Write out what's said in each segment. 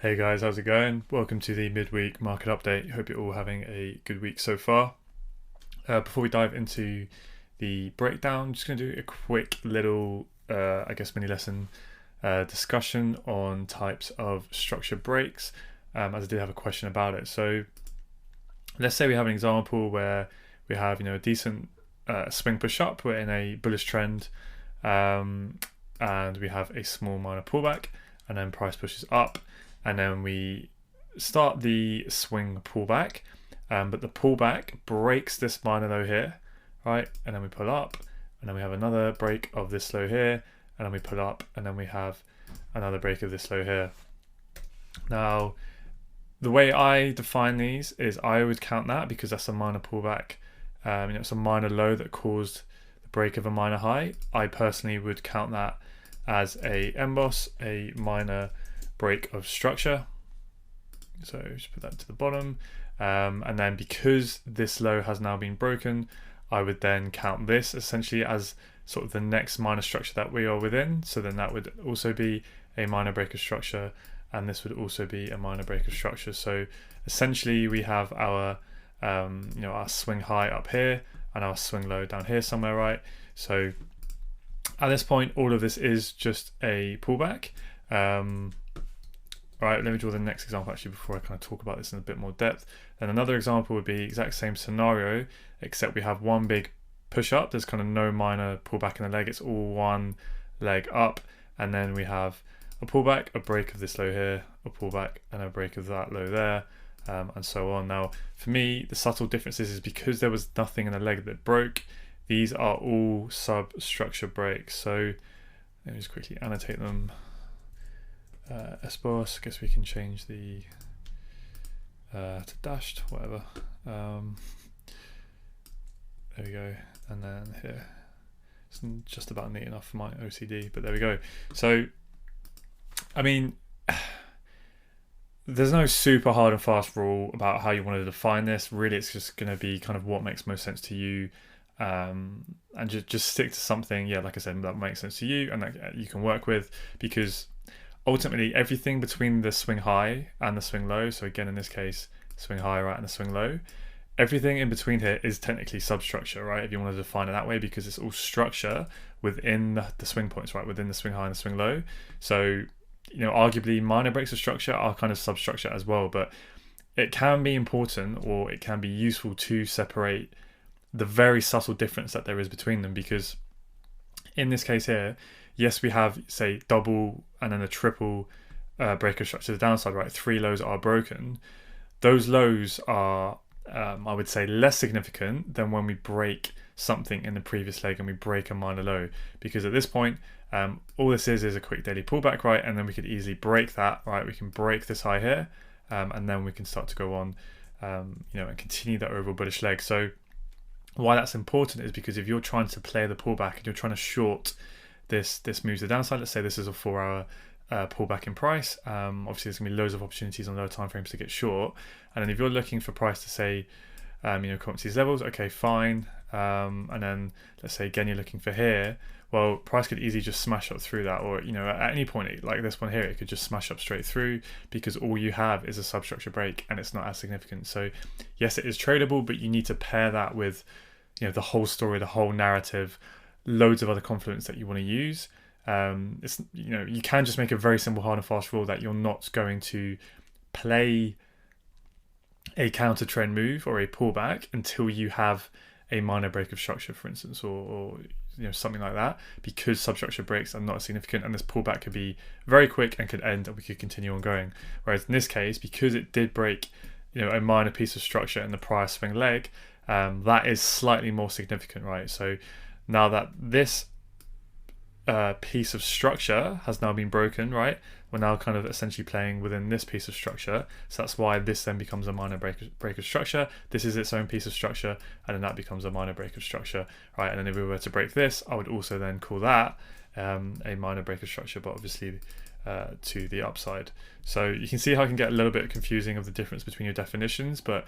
Hey guys, how's it going? Welcome to the midweek market update. Hope you're all having a good week so far. Before we dive into the breakdown, just going to do a quick little, mini lesson discussion on types of structure breaks, as I did have a question about it. So let's say we have an example where we have, a decent swing push up. We're in a bullish trend, and we have a small minor pullback, and then price pushes up. And then we start the swing pullback, but the pullback breaks this minor low here, right? And then we pull up, and then we have another break of this low here, and then we pull up, and then we have another break of this low here. Now, the way I define these is I would count that because that's a minor pullback. It's a minor low that caused the break of a minor high. I personally would count that as a emboss, a minor break of structure. So just put that to the bottom, and then because this low has now been broken, I would then count this essentially as sort of the next minor structure that we are within. So then that would also be a minor break of structure, and this would also be a minor break of structure. So essentially we have our our swing high up here and our swing low down here somewhere, right? So at this point all of this is just a pullback. Right, let me draw the next example actually before I kind of talk about this in a bit more depth. And another example would be exact same scenario, except we have one big push up. There's kind of no minor pullback in the leg. It's all one leg up. And then we have a pullback, a break of this low here, a pullback, and a break of that low there, and so on. Now, for me, the subtle difference is because there was nothing in the leg that broke, these are all substructure breaks. So let me just quickly annotate them. S-boss, I guess we can change the to dashed, whatever. There we go, and then here. It's just about neat enough for my OCD, but there we go. So, I mean, there's no super hard and fast rule about how you want to define this. Really, it's just going to be kind of what makes most sense to you, and just stick to something, like I said, that makes sense to you and that you can work with, because ultimately everything between the swing high and the swing low, so again in this case swing high right and the swing low, everything in between here is technically substructure, right, if you want to define it that way, because it's all structure within the swing points, right, within the swing high and the swing low. So arguably minor breaks of structure are kind of substructure as well, but it can be important, or it can be useful to separate the very subtle difference that there is between them, because in this case here, yes, we have, say, double and then a triple break of structure to the downside, right? 3 lows are broken. Those lows are, I would say, less significant than when we break something in the previous leg and we break a minor low. Because at this point, all this is a quick daily pullback, right? And then we could easily break that, right? We can break this high here, and then we can start to go on, and continue that overall bullish leg. So why that's important is because if you're trying to play the pullback and you're trying to short this moves the downside, let's say this is a 4-hour pullback in price, obviously there's gonna be loads of opportunities on lower time frames to get short, and then if you're looking for price to say come up to these levels, okay, fine, and then let's say again you're looking for here, well, price could easily just smash up through that, or at any point like this one here, it could just smash up straight through, because all you have is a substructure break and it's not as significant. So yes, it is tradable, but you need to pair that with the whole story, the whole narrative, loads of other confluence that you want to use. It's you can just make a very simple hard and fast rule that you're not going to play a counter trend move or a pullback until you have a minor break of structure, for instance, or something like that, because substructure breaks are not significant, and this pullback could be very quick and could end, and we could continue on going. Whereas in this case, because it did break a minor piece of structure in the prior swing leg, that is slightly more significant, right? So now that this piece of structure has now been broken, right, we're now kind of essentially playing within this piece of structure. So that's why this then becomes a minor break of structure. This is its own piece of structure, and then that becomes a minor break of structure, right? And then if we were to break this, I would also then call that a minor break of structure, but obviously to the upside. So you can see how it can get a little bit confusing of the difference between your definitions, but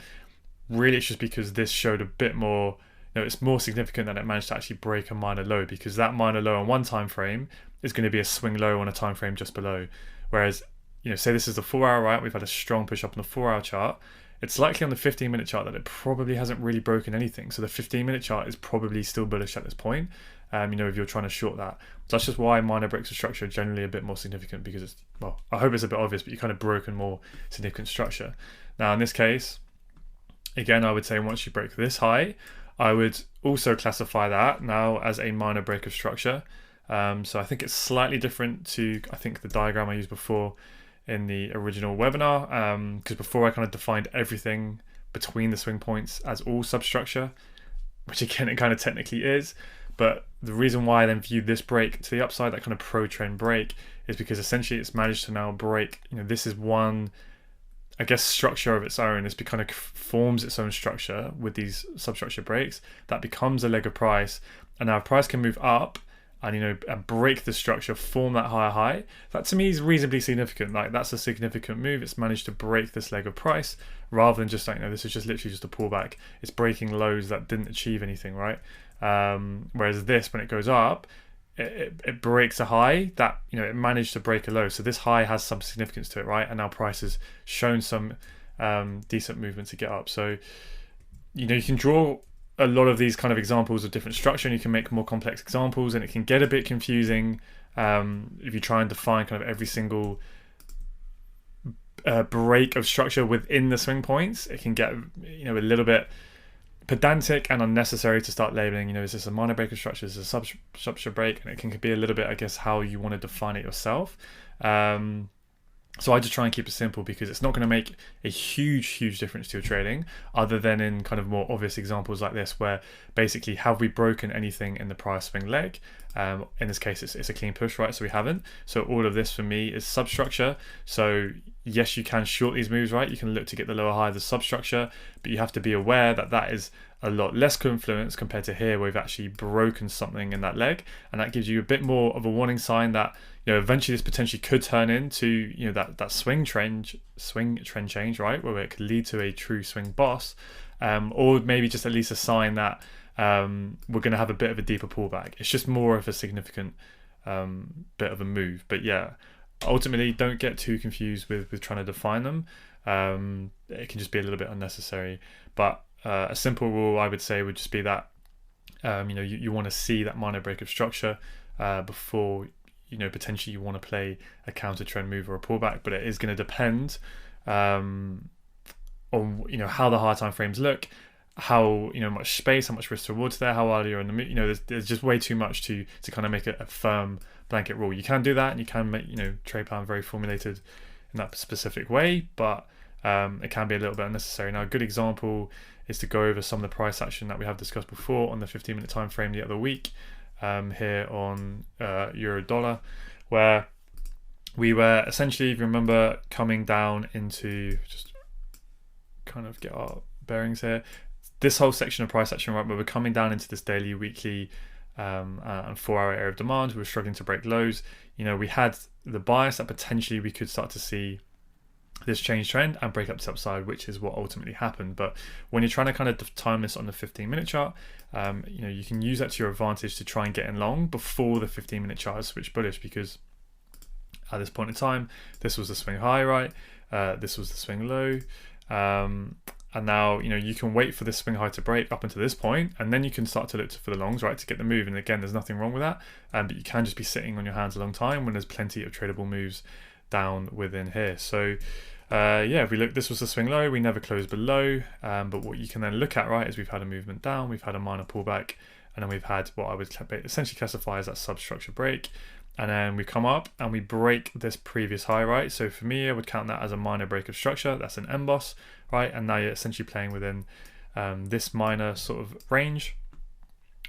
really it's just because this showed a bit more, it's more significant that it managed to actually break a minor low, because that minor low on one time frame is going to be a swing low on a time frame just below. Whereas say this is the 4 hour, right? We've had a strong push up on the 4 hour chart. It's likely on the 15-minute chart that it probably hasn't really broken anything. So the 15-minute chart is probably still bullish at this point. If you're trying to short that. So that's just why minor breaks of structure are generally a bit more significant, because it's, well, I hope it's a bit obvious, but you kind of broken more significant structure. Now in this case, again, I would say once you break this high, I would also classify that now as a minor break of structure. So I think it's slightly different to, I think, the diagram I used before in the original webinar, because before I kind of defined everything between the swing points as all substructure, which again, it kind of technically is. But the reason why I then view this break to the upside, that kind of pro trend break, is because essentially it's managed to now break, this is one, I guess, structure of its own. It's kind of forms its own structure with these substructure breaks. That becomes a leg of price. And now if price can move up and, break the structure, form that higher high, that to me is reasonably significant. Like, that's a significant move. It's managed to break this leg of price rather than just like, this is just literally just a pullback. It's breaking lows that didn't achieve anything, right? Whereas this, when it goes up, it breaks a high that it managed to break a low. So this high has some significance to it, right? And now price has shown some decent movement to get up. So you can draw a lot of these kind of examples of different structure, and you can make more complex examples, and it can get a bit confusing if you try and define kind of every single break of structure within the swing points. It can get a little bit pedantic and unnecessary to start labeling, is this a minor break of structure, is this a substructure break, and it can be a little bit, I guess, how you want to define it yourself. So I just try and keep it simple, because it's not going to make a huge difference to your trading, other than in kind of more obvious examples like this, where basically, have we broken anything in the price swing leg? In this case, it's a clean push, right? So we haven't. So all of this for me is substructure. So yes, you can short these moves, right? You can look to get the lower high of the substructure, but you have to be aware that that is a lot less confluence compared to here, where we've actually broken something in that leg, and that gives you a bit more of a warning sign that eventually this potentially could turn into that swing trend change, right, where it could lead to a true swing boss, or maybe just at least a sign that we're going to have a bit of a deeper pullback. It's just more of a significant bit of a move. But yeah, ultimately, don't get too confused with trying to define them. It can just be a little bit unnecessary. But a simple rule, I would say, would just be that you want to see that minor break of structure before potentially you want to play a counter trend move or a pullback. But it is going to depend on how the higher time frames look, how much space, how much risk to rewards there, how early you're in the move. There's just way too much to kind of make it a firm blanket rule. You can do that, and you can make trade plan very formulated in that specific way, but it can be a little bit unnecessary. Now, a good example is to go over some of the price action that we have discussed before on the 15-minute time frame the other week, here on euro dollar, where we were essentially, if you remember, coming down into, just kind of get our bearings here, this whole section of price action, right, where we're coming down into this daily, weekly, and 4-hour area of demand. We were struggling to break lows. We had the bias that potentially we could start to see this change trend and break up this upside, which is what ultimately happened. But when you're trying to kind of time this on the 15-minute chart, you can use that to your advantage to try and get in long before the 15-minute chart has switched bullish, because at this point in time, this was the swing high, right? This was the swing low. And now, you can wait for this swing high to break up until this point, and then you can start to look for the longs, right, to get the move. And again, there's nothing wrong with that. But you can just be sitting on your hands a long time when there's plenty of tradable moves down within here. So if we look, this was the swing low, we never closed below, but what you can then look at, right, is we've had a movement down, we've had a minor pullback, and then we've had what I would essentially classify as that substructure break, and then we come up and we break this previous high, right? So for me, I would count that as a minor break of structure. That's an emboss, right? And now you're essentially playing within this minor sort of range,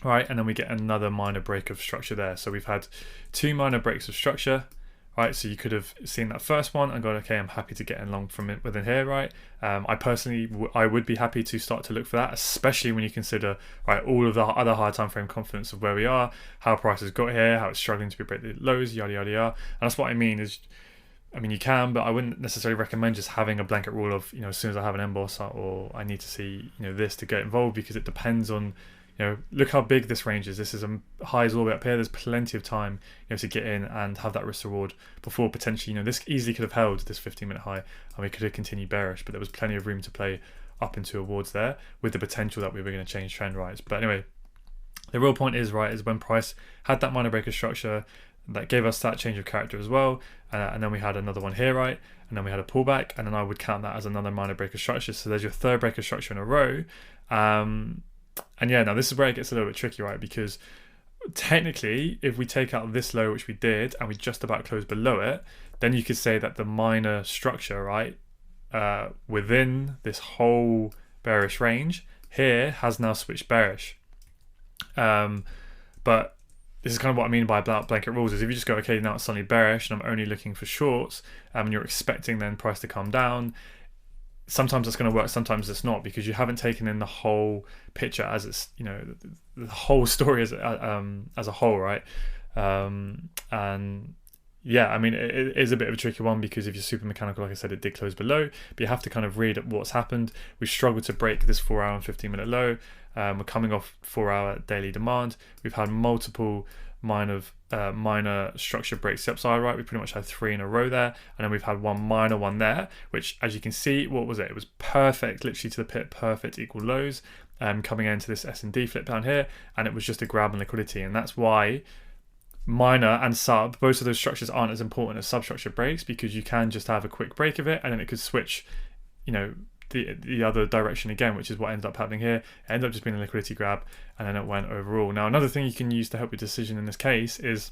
right? And then we get another minor break of structure there. So we've had two minor breaks of structure, right? So you could have seen that first one and gone, okay, I'm happy to get in long from it within here, right? I personally, I would be happy to start to look for that, especially when you consider, right, all of the other higher time frame confidence of where we are, how price has got here, how it's struggling to break the lows, yada yada yada. And that's what I mean is, you can, but I wouldn't necessarily recommend just having a blanket rule of, as soon as I have an emboss or I need to see, this to get involved, because it depends on, look how big this range is. This is highs all the way up here. There's plenty of time, to get in and have that risk reward before potentially, this easily could have held this 15-minute high, and we could have continued bearish, but there was plenty of room to play up into awards there with the potential that we were going to change trend, right? But anyway, the real point is, right, is when price had that minor breaker structure that gave us that change of character as well, and then we had another one here, right, and then we had a pullback, and then I would count that as another minor breaker structure. So there's your third breaker structure in a row. And yeah, now this is where it gets a little bit tricky, right? Because technically, if we take out this low, which we did, and we just about close below it, then you could say that the minor structure, right, within this whole bearish range here has now switched bearish. But this is kind of what I mean by blanket rules, is if you just go, okay, now it's suddenly bearish and I'm only looking for shorts, and you're expecting then price to come down, sometimes it's going to work, sometimes it's not, because you haven't taken in the whole picture as it's, the whole story as a whole, right? And yeah, I mean, it is a bit of a tricky one, because if you're super mechanical, like I said, it did close below, but you have to kind of read what's happened. We've struggled to break this 4-hour and 15-minute low. We're coming off 4-hour daily demand. We've had multiple minor structure breaks to the upside, right? We pretty much had 3 in a row there, and then we've had one minor one there, which, as you can see, what was it? It was perfect, literally to the pit, perfect equal lows, coming into this S&D flip down here, and it was just a grab on liquidity. And that's why minor and sub, both of those structures aren't as important as substructure breaks, because you can just have a quick break of it and then it could switch, the other direction again, which is what ended up happening here. It ended up just being a liquidity grab, and then it went overall. Now, another thing you can use to help your decision in this case is,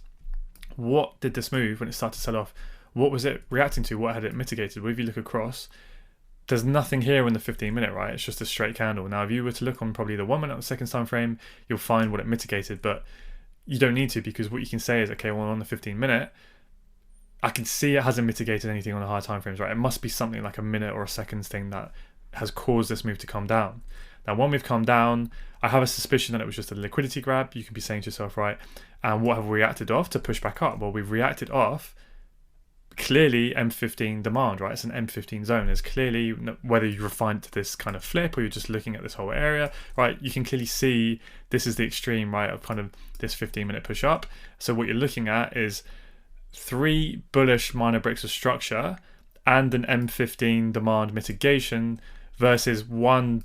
what did this move, when it started to sell off, what was it reacting to? What had it mitigated? Well, if you look across, there's nothing here in the 15-minute, right? It's just a straight candle. Now, if you were to look on probably the 1 minute or seconds time frame, you'll find what it mitigated, but you don't need to, because what you can say is, okay, well, on the 15-minute, I can see it hasn't mitigated anything on the higher time frames, right? It must be something like a minute or a seconds thing that has caused this move to come down. Now, when we've come down, I have a suspicion that it was just a liquidity grab. You could be saying to yourself, right, and what have we reacted off to push back up? Well, we've reacted off clearly M15 demand, right? It's an M15 zone. There's clearly, whether you refine it to this kind of flip or you're just looking at this whole area, right, you can clearly see this is the extreme, right, of kind of this 15-minute push up. So what you're looking at is 3 bullish minor breaks of structure and an M15 demand mitigation versus 1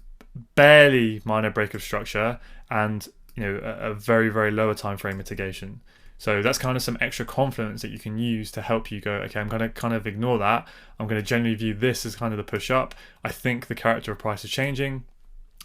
barely minor break of structure and a very, very lower time frame mitigation. So that's kind of some extra confidence that you can use to help you go, okay, I'm going to kind of ignore that. I'm going to generally view this as kind of the push up. I think the character of price is changing.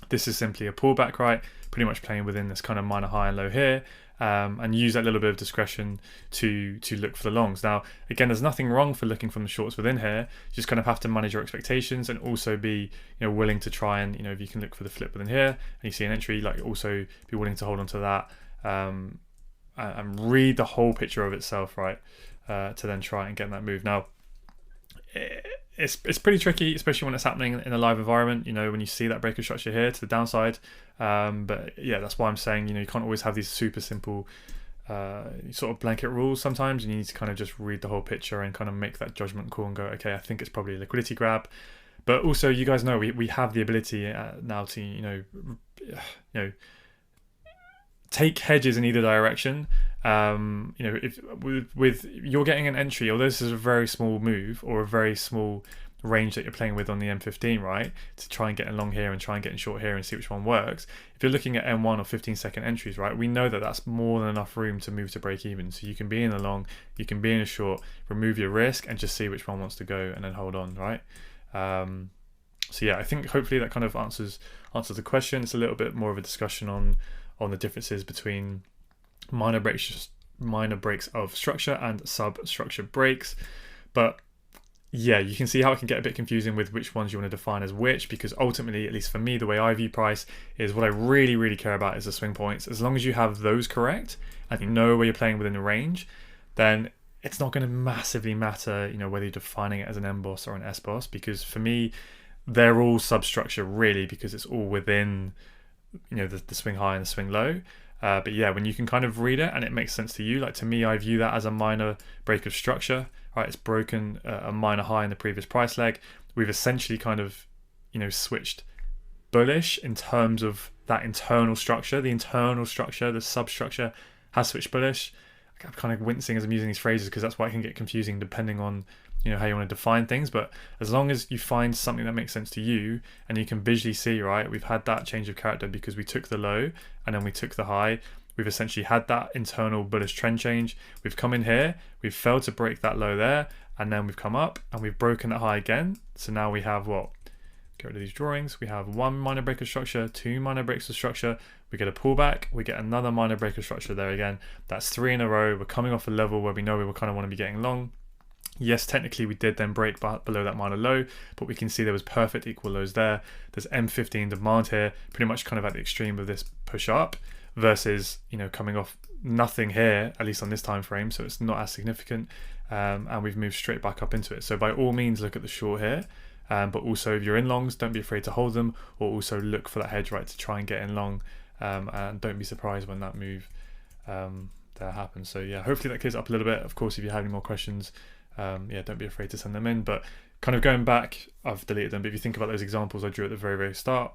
This is simply a pullback, right? Pretty much playing within this kind of minor high and low here, and use that little bit of discretion to look for the longs. Now, again, there's nothing wrong for looking from the shorts within here. You just kind of have to manage your expectations and also be willing to try and, if you can look for the flip within here and you see an entry, like also be willing to hold on to that, and read the whole picture of itself, right, to then try and get that move. Now, it's pretty tricky, especially when it's happening in a live environment, when you see that breaker structure here to the downside. But yeah, that's why I'm saying, you can't always have these super simple sort of blanket rules sometimes. You need to kind of just read the whole picture and kind of make that judgment call and go, okay, I think it's probably a liquidity grab. But also, you guys know we have the ability now to, take hedges in either direction. If with you're getting an entry, although this is a very small move or a very small range that you're playing with on the M15, right, to try and get in long here and try and get in short here and see which one works. If you're looking at M1 or 15-second entries, right, we know that that's more than enough room to move to break even. So you can be in a long, you can be in a short, remove your risk and just see which one wants to go and then hold on, right? So yeah, I think hopefully that kind of answers the question. It's a little bit more of a discussion on the differences between minor breaks of structure and substructure breaks. But yeah, you can see how it can get a bit confusing with which ones you want to define as which, because ultimately, at least for me, the way I view price is what I really, really care about is the swing points. As long as you have those correct and you know where you're playing within the range, then it's not going to massively matter, whether you're defining it as an M-boss or an S-boss, because for me, they're all substructure really, because it's all within the swing high and the swing low. But yeah, when you can kind of read it and it makes sense to you, like to me, I view that as a minor break of structure, right? It's broken a minor high in the previous price leg. We've essentially kind of, switched bullish in terms of that internal structure. The internal structure, the substructure, has switched bullish. I'm kind of wincing as I'm using these phrases because that's why it can get confusing depending on how you want to define things. But as long as you find something that makes sense to you and you can visually see, right, we've had that change of character because we took the low and then we took the high. We've essentially had that internal bullish trend change. We've come in here, we've failed to break that low there, and then we've come up and we've broken that high again. So now we have what? Get rid of these drawings. We have one minor break of structure, two minor breaks of structure. We get a pullback, we get another minor break of structure there again. That's 3 in a row. We're coming off a level where we know we will kind of want to be getting long. Yes, technically we did then break below that minor low, but we can see there was perfect equal lows there. There's M15 demand here, pretty much kind of at the extreme of this push up versus, coming off nothing here, at least on this time frame. So it's not as significant. And we've moved straight back up into it. So by all means, look at the short here. But also if you're in longs, don't be afraid to hold them, or also look for that hedge, right, to try and get in long. And don't be surprised when that move there happens. So yeah, hopefully that clears up a little bit. Of course, if you have any more questions, don't be afraid to send them in. But kind of going back, I've deleted them, but if you think about those examples I drew at the very, very start,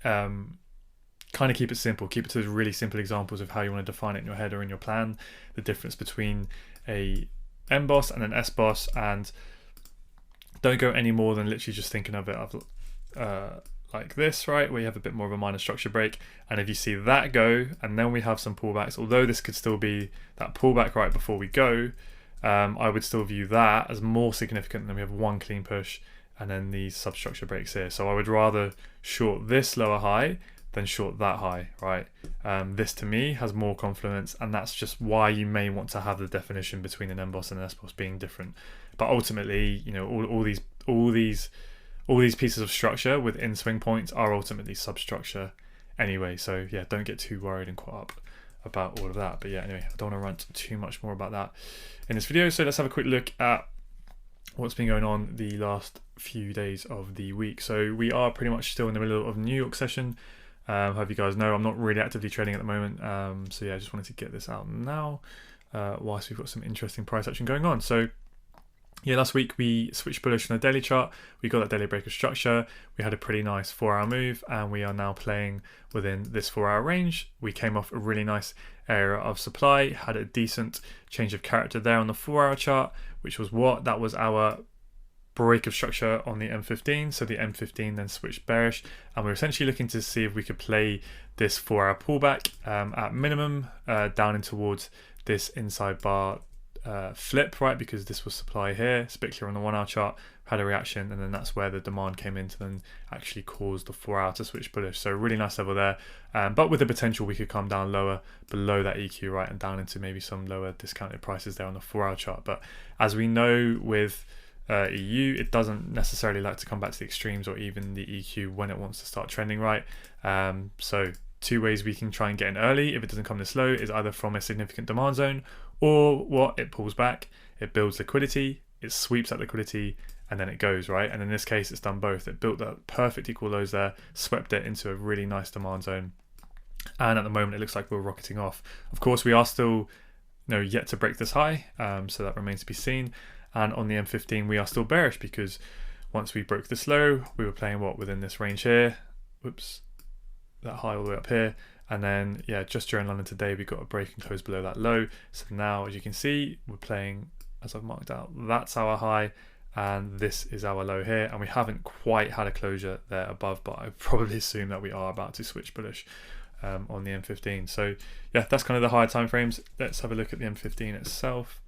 kind of keep it simple. Keep it to those really simple examples of how you want to define it in your head or in your plan, the difference between a M-boss and an S-boss, and don't go any more than literally just thinking of it like this, right, where you have a bit more of a minor structure break. And if you see that go, and then we have some pullbacks, although this could still be that pullback right before we go, I would still view that as more significant than we have one clean push and then these substructure breaks here. So I would rather short this lower high than short that high, right? This to me has more confluence, and that's just why you may want to have the definition between an M-boss and an S-boss being different. But ultimately, all these pieces of structure within swing points are ultimately substructure anyway. So yeah, don't get too worried and caught up about all of that. But yeah, anyway, I don't want to rant too much more about that in this video. So let's have a quick look at what's been going on the last few days of the week. So we are pretty much still in the middle of New York session. Hope you guys know I'm not really actively trading at the moment. So yeah, I just wanted to get this out now whilst we've got some interesting price action going on. So yeah, last week we switched bullish on the daily chart. We got that daily break of structure. We had a pretty nice 4-hour move, and we are now playing within this 4-hour range. We came off a really nice area of supply, had a decent change of character there on the 4-hour chart, which was what? That was our break of structure on the M15. So the M15 then switched bearish, and we were essentially looking to see if we could play this 4-hour pullback at minimum down in towards this inside bar flip, right, because this was supply here. It's a bit clear on the 1-hour chart, had a reaction, and then that's where the demand came in to then actually cause the 4-hour to switch bullish. So really nice level there, but with the potential we could come down lower below that EQ, right, and down into maybe some lower discounted prices there on the 4-hour chart. But as we know with EU, it doesn't necessarily like to come back to the extremes or even the EQ when it wants to start trending, right. So 2 ways we can try and get in early if it doesn't come this low is either from a significant demand zone, or what, it pulls back, it builds liquidity, it sweeps that liquidity, and then it goes, right? And in this case, it's done both. It built that perfect equal lows there, swept it into a really nice demand zone, and at the moment it looks like we're rocketing off. Of course, we are still yet to break this high, so that remains to be seen. And on the M15 we are still bearish, because once we broke this low, we were playing within this range here, whoops, that high all the way up here. And then yeah, just during London today we got a break and close below that low. So now, as you can see, we're playing, as I've marked out, that's our high and this is our low here, and we haven't quite had a closure there above, but I probably assume that we are about to switch bullish on the M15. So yeah, that's kind of the higher time frames. Let's have a look at the M15 itself,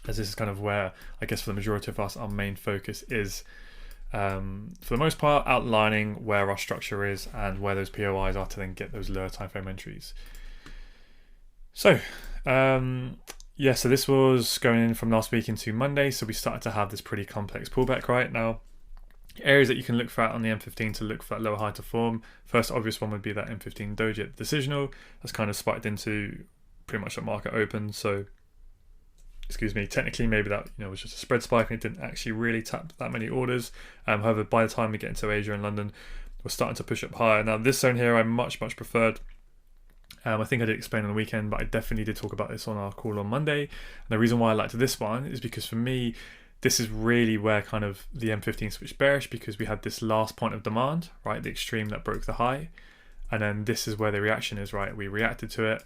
as this is kind of where I guess for the majority of us our main focus is, for the most part, outlining where our structure is and where those POIs are to then get those lower time frame entries. So yeah, so this was going in from last week into Monday, so we started to have this pretty complex pullback right now. Areas that you can look for on the M15 to look for that lower high to form. First obvious one would be that M15 doji at the decisional. That's kind of spiked into pretty much at market open. So excuse me, technically maybe that was just a spread spike and it didn't actually really tap that many orders. However, by the time we get into Asia and London, we're starting to push up higher. Now this zone here I much preferred. I think I did explain on the weekend, but I definitely did talk about this on our call on Monday. And the reason why I liked this one is because for me, this is really where kind of the M15 switched bearish, because we had this last point of demand, right, the extreme that broke the high, and then this is where the reaction is, right? We reacted to it.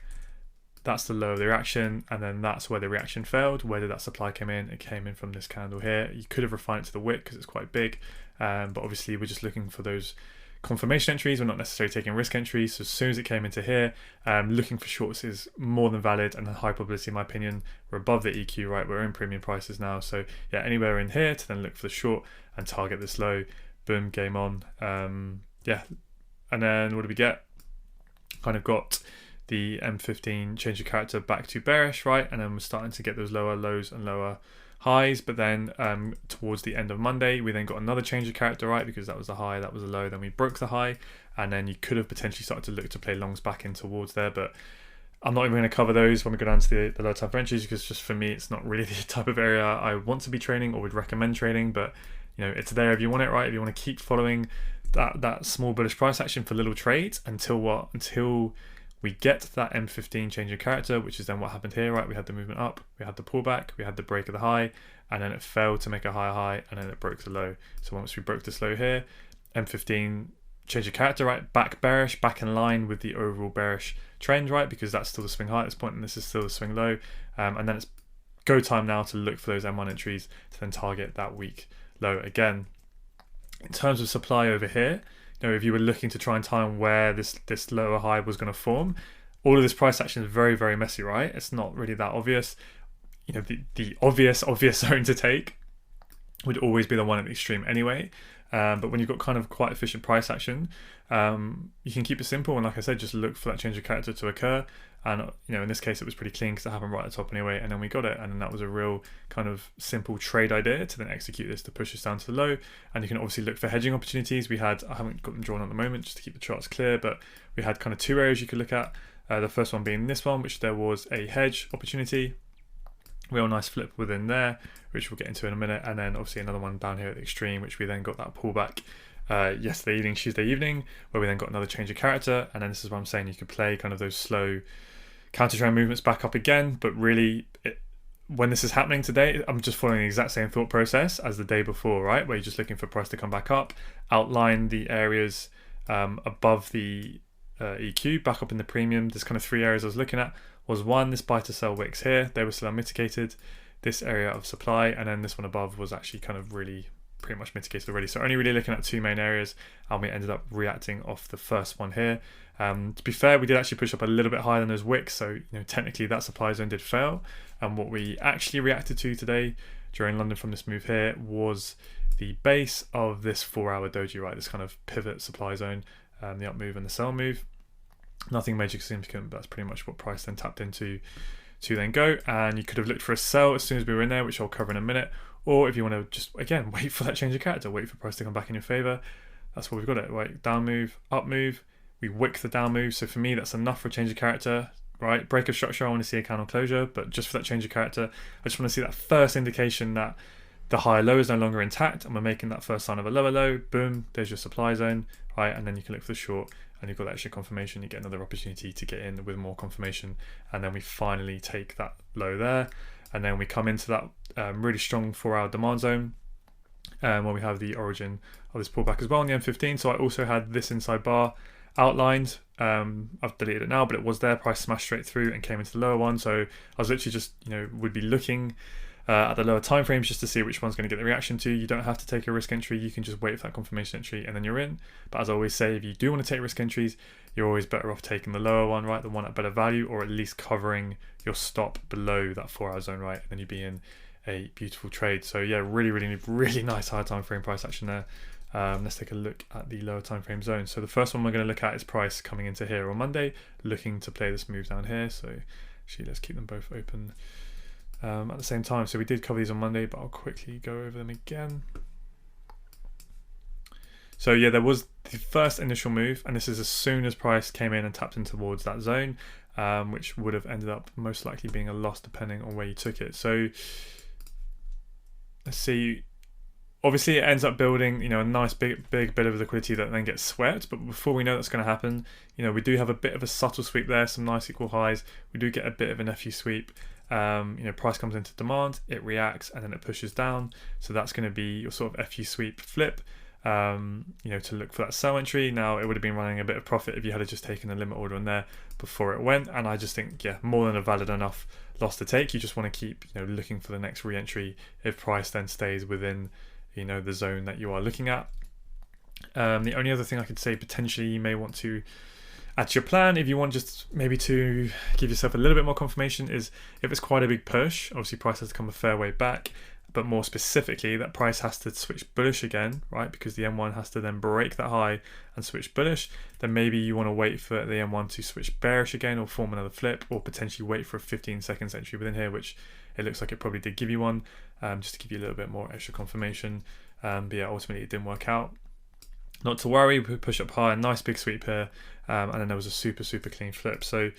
That's the low of the reaction, and then that's where the reaction failed. Where did that supply come in? It came in from this candle here. You could have refined it to the wick because it's quite big, but obviously we're just looking for those confirmation entries. We're not necessarily taking risk entries. So as soon as it came into here, looking for shorts is more than valid and a high probability, in my opinion. We're above the EQ, right? We're in premium prices now. So yeah, anywhere in here to then look for the short and target this low. Boom, game on. Yeah, and then what do we get? Kind of got the M15 change of character back to bearish, right? And then we're starting to get those lower lows and lower highs. But then towards the end of Monday, we then got another change of character, right? Because that was a high, that was a low, then we broke the high. And then you could have potentially started to look to play longs back in towards there. But I'm not even going to cover those when we go down to the lower time entries, because just for me, it's not really the type of area I want to be trading or would recommend trading. But you know, it's there if you want it, right? If you want to keep following that small bullish price action for little trades until what? Until we get that M15 change of character, which is then what happened here, right? We had the movement up, we had the pullback, we had the break of the high, and then it fell to make a higher high, and then it broke the low. So once we broke this low here, M15 change of character, right? Back bearish, back in line with the overall bearish trend, right? Because that's still the swing high at this point, and this is still the swing low. And then it's go time now to look for those M1 entries to then target that weak low again. In terms of supply over here, you know, if you were looking to try and time where this lower high was going to form, all of this price action is very, very messy, right? It's not really that obvious. You know, the obvious zone to take would always be the one at the extreme anyway. But when you've got kind of quite efficient price action, you can keep it simple. And like I said, just look for that change of character to occur. And, you know, in this case, it was pretty clean because it happened right at the top anyway. And then we got it. And then that was a real kind of simple trade idea to then execute this to push us down to the low. And you can obviously look for hedging opportunities. I haven't got them drawn at the moment just to keep the charts clear, but we had kind of two areas you could look at. The first one being this one, which there was a hedge opportunity. Real nice flip within there, which we'll get into in a minute. And then obviously another one down here at the extreme, which we then got that pullback yesterday evening, Tuesday evening, where we then got another change of character. And then this is what I'm saying, you could play kind of those slow counter trend movements back up again. But really, when this is happening today, I'm just following the exact same thought process as the day before, right? Where you're just looking for price to come back up, outline the areas above the EQ, back up in the premium. There's kind of three areas I was looking at. Was one, this buy to sell wicks here, they were still unmitigated, this area of supply, and then this one above was actually kind of really pretty much mitigated already. So only really looking at two main areas, and we ended up reacting off the first one here. To be fair, we did actually push up a little bit higher than those wicks, so you know, technically that supply zone did fail. And what we actually reacted to today during London from this move here was the base of this 4-hour doji, right? This kind of pivot supply zone, the up move and the sell move. Nothing major significant, but that's pretty much what price then tapped into to then go. And you could have looked for a sell as soon as we were in there, which I'll cover in a minute. Or if you want to just, again, wait for that change of character, wait for price to come back in your favor. That's what we've got it, right? Down move, up move. We wick the down move. So for me, that's enough for a change of character, right? Break of structure, I want to see a candle closure, but just for that change of character, I just want to see that first indication that the higher low is no longer intact and we're making that first sign of a lower low. Boom, there's your supply zone, right? And then you can look for the short, and you've got that extra confirmation. You get another opportunity to get in with more confirmation, and then we finally take that low there, and then we come into that really strong 4-hour demand zone where we have the origin of this pullback as well on the M15. So I also had this inside bar outlined. I've deleted it now, but it was there. Price smashed straight through and came into the lower one. So I was literally just, you know, would be looking at the lower time frames just to see which one's going to get the reaction to. You don't have to take a risk entry, you can just wait for that confirmation entry and then you're in. But as I always say, if you do want to take risk entries, you're always better off taking the lower one, right? The one at better value, or at least covering your stop below that 4-hour zone, right? And then you'd be in a beautiful trade. So yeah, really nice high time frame price action there. Let's take a look at the lower time frame zone. So the first one we're going to look at is price coming into here on Monday, looking to play this move down here. So actually, let's keep them both open at the same time. So we did cover these on Monday, but I'll quickly go over them again. So yeah, there was the first initial move, and this is as soon as price came in and tapped in towards that zone, which would have ended up most likely being a loss depending on where you took it. So let's see. Obviously, it ends up building, you know, a nice big bit of liquidity that then gets swept. But before we know that's going to happen, you know, we do have a bit of a subtle sweep there, some nice equal highs. We do get a bit of an FU sweep, Price comes into demand, it reacts, and then it pushes down. So that's going to be your sort of FU sweep flip, to look for that sell entry. Now, it would have been running a bit of profit if you had just taken a limit order on there before it went. And I just think, more than a valid enough loss to take. You just want to keep, looking for the next re-entry if price then stays within, the zone that you are looking at. The only other thing I could say potentially you may want to add to your plan, if you want just maybe to give yourself a little bit more confirmation, is if it's quite a big push, obviously price has to come a fair way back, but more specifically that price has to switch bullish again, right? Because the M1 has to then break that high and switch bullish. Then maybe you want to wait for the M1 to switch bearish again or form another flip, or potentially wait for a 15 seconds entry within here, which it looks like it probably did give you one, just to give you a little bit more extra confirmation. But yeah, ultimately it didn't work out. Not to worry, we push up high, nice big sweep here, and then there was a super clean flip. So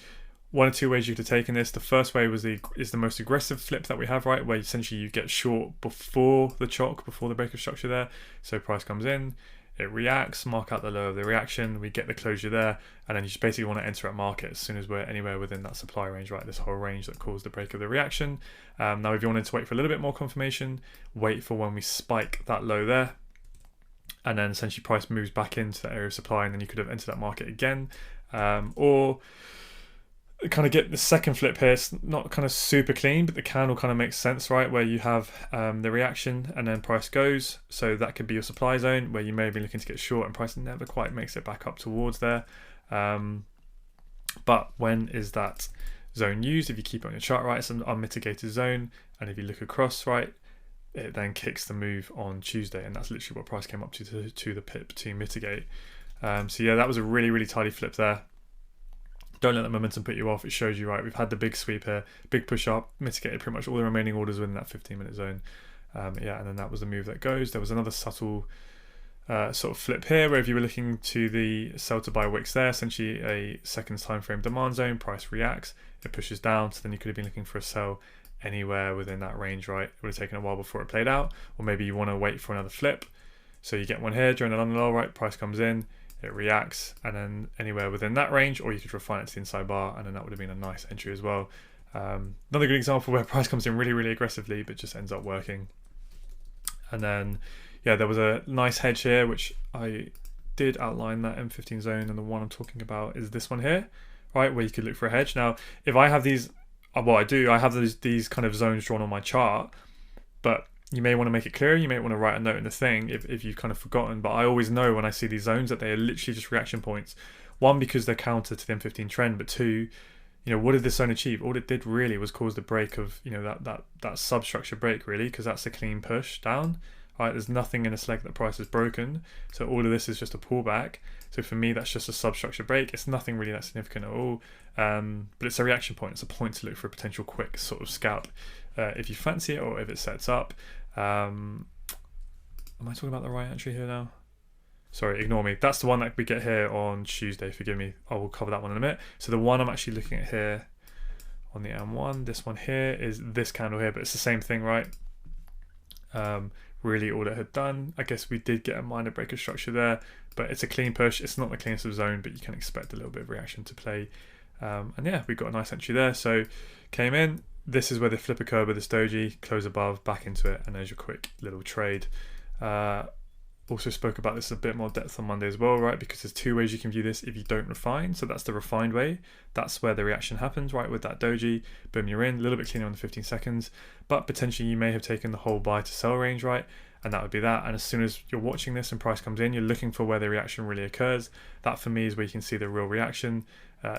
one or two ways you could have taken this. The first way is the most aggressive flip that we have, right, where essentially you get short before the chock, before the break of structure there. So price comes in, it reacts, mark out the low of the reaction, we get the closure there, and then you just basically want to enter at market as soon as we're anywhere within that supply range, right, this whole range that caused the break of the reaction. Now if you wanted to wait for a little bit more confirmation, wait for when we spike that low there, and then essentially price moves back into that area of supply, and then you could have entered that market again. Or kind of get the second flip here. It's not kind of super clean, but the candle kind of makes sense, right? Where you have the reaction and then price goes. So that could be your supply zone where you may be looking to get short and price never quite makes it back up towards there. But when is that zone used? If you keep it on your chart, right, it's an unmitigated zone. And if you look across, right, it then kicks the move on Tuesday, and that's literally what price came up to the pip to mitigate. So yeah, that was a really tidy flip there. Don't let that momentum put you off. It shows you, right, we've had the big sweep here, big push up, mitigated pretty much all the remaining orders within that 15-minute zone. And then that was the move that goes. There was another subtle sort of flip here where if you were looking to the sell to buy wicks there, essentially a seconds time frame demand zone, price reacts, it pushes down, so then you could have been looking for a sell anywhere within that range, right? It would have taken a while before it played out, or maybe you want to wait for another flip. So you get one here during the London lull, right? Price comes in, it reacts, and then anywhere within that range, or you could refine it to the inside bar, and then that would have been a nice entry as well. Another good example where price comes in really aggressively, but just ends up working. And then, yeah, there was a nice hedge here, which I did outline that M15 zone, and the one I'm talking about is this one here, right? Where you could look for a hedge. Now, if I have these, well, I have these kind of zones drawn on my chart, but you may want to make it clear. You may want to write a note in the thing if you've kind of forgotten. But I always know when I see these zones that they are literally just reaction points. One, because they're counter to the M15 trend, but two, what did this zone achieve? All it did really was cause the break of, that substructure break really, because that's a clean push down. Right, there's nothing in this leg that price has broken, so all of this is just a pullback. So for me, that's just a substructure break. It's nothing really that significant at all, but it's a reaction point. It's a point to look for a potential quick sort of scalp if you fancy it, or if it sets up. Am I talking about the right entry here now? Sorry, ignore me. That's the one that we get here on Tuesday. Forgive me. I will cover that one in a minute. So the one I'm actually looking at here on the M1, this one here is this candle here, but it's the same thing, right? Really all it had done, I guess we did get a minor break of structure there, but it's a clean push. It's not the cleanest of zone, but you can expect a little bit of reaction to play. And yeah, we got a nice entry there. So came in, this is where the flip occurred with this doji, close above, back into it, and there's your quick little trade. Also spoke about this a bit more depth on Monday as well, right? Because there's two ways you can view this if you don't refine. So that's the refined way. That's where the reaction happens, right? With that doji, boom, you're in, a little bit cleaner on the 15 seconds, but potentially you may have taken the whole buy to sell range, right? And that would be that. And as soon as you're watching this and price comes in, you're looking for where the reaction really occurs. That for me is where you can see the real reaction.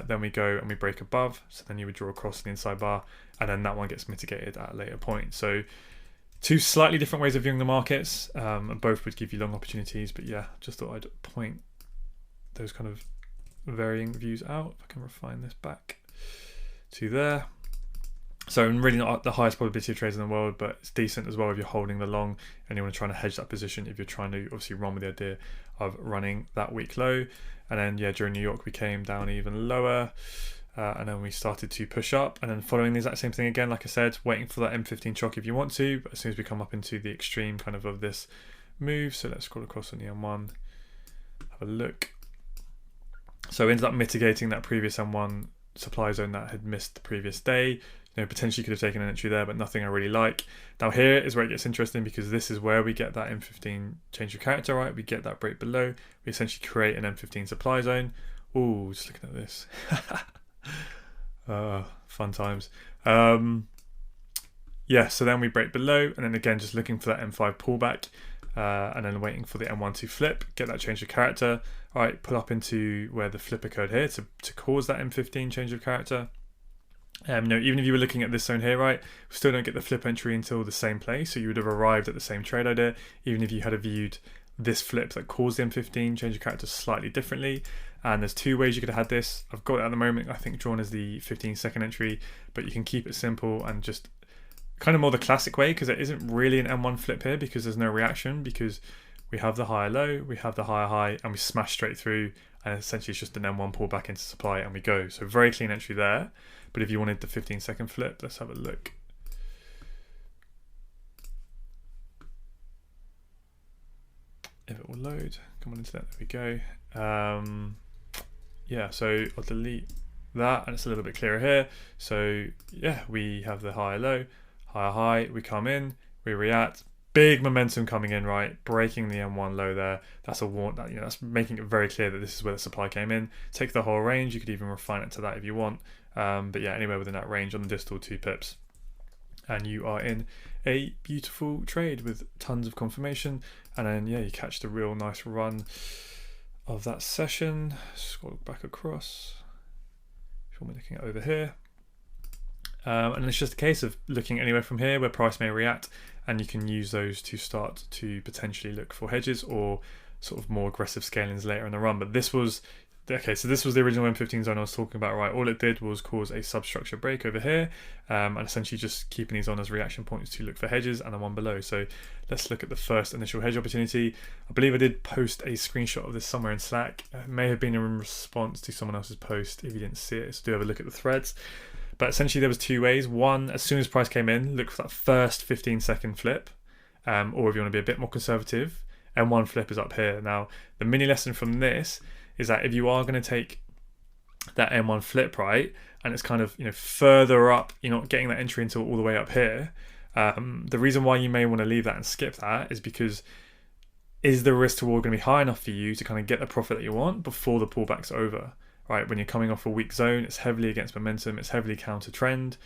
Then we go and we break above. So then you would draw across the inside bar, and then that one gets mitigated at a later point. So two slightly different ways of viewing the markets, and both would give you long opportunities. But yeah, just thought I'd point those kind of varying views out. If I can refine this back to there. So really not the highest probability of trades in the world, but it's decent as well if you're holding the long and you want to try to hedge that position, if you're trying to obviously run with the idea of running that week low. And then yeah, during New York we came down even lower. And then we started to push up, and then following the exact same thing again, like I said, waiting for that M15 chock if you want to, but as soon as we come up into the extreme kind of this move, so let's scroll across on the M1, have a look. So we ended up mitigating that previous M1 supply zone that had missed the previous day. potentially could have taken an entry there, but nothing I really like. Now here is where it gets interesting, because this is where we get that M15 change of character, right? We get that break below. We essentially create an M15 supply zone. Ooh, just looking at this. Fun times. Yeah, so then we break below, and then again, just looking for that M5 pullback, and then waiting for the M1 to flip, get that change of character. All right, pull up into where the flip occurred here to cause that M15 change of character. Even if you were looking at this zone here, right, we still don't get the flip entry until the same place, so you would have arrived at the same trade idea, even if you had viewed this flip that caused the M15 change of character slightly differently. And there's two ways you could have had this. I've got it at the moment, I think, drawn as the 15-second entry, but you can keep it simple and just kind of more the classic way, because it isn't really an M1 flip here, because there's no reaction, because we have the higher low, we have the higher high, and we smash straight through, and essentially it's just an M1 pull back into supply, and we go. So very clean entry there. But if you wanted the 15-second flip, let's have a look. If it will load, come on into that, there we go. Yeah, so I'll delete that, and it's a little bit clearer here. So yeah, we have the higher low, higher high, we come in, we react, big momentum coming in, right, breaking the M1 low there. That's a warn, that, that's making it very clear that this is where the supply came in. Take the whole range, you could even refine it to that if you want. But yeah, anywhere within that range on the distal 2 pips. And you are in a beautiful trade with tons of confirmation. And then, yeah, you catch the real nice run of that session. Scroll back across. If you're looking at over here. And it's just a case of looking anywhere from here where price may react. And you can use those to start to potentially look for hedges or sort of more aggressive scalings later in the run. But this was... Okay, so this was the original M15 zone I was talking about, right? All it did was cause a substructure break over here, and essentially just keeping these on as reaction points to look for hedges and the one below. So let's look at the first initial hedge opportunity. I believe I did post a screenshot of this somewhere in Slack. It may have been in response to someone else's post if you didn't see it, so do have a look at the threads. But essentially there was two ways. One, as soon as price came in, look for that first 15-second flip, or if you want to be a bit more conservative, M1 flip is up here. Now, the mini lesson from this is that if you are going to take that M1 flip, right, and it's kind of further up, you're not getting that entry until all the way up here, the reason why you may want to leave that and skip that is because is the risk reward going to be high enough for you to kind of get the profit that you want before the pullback's over, right? When you're coming off a weak zone, it's heavily against momentum, it's heavily counter trend.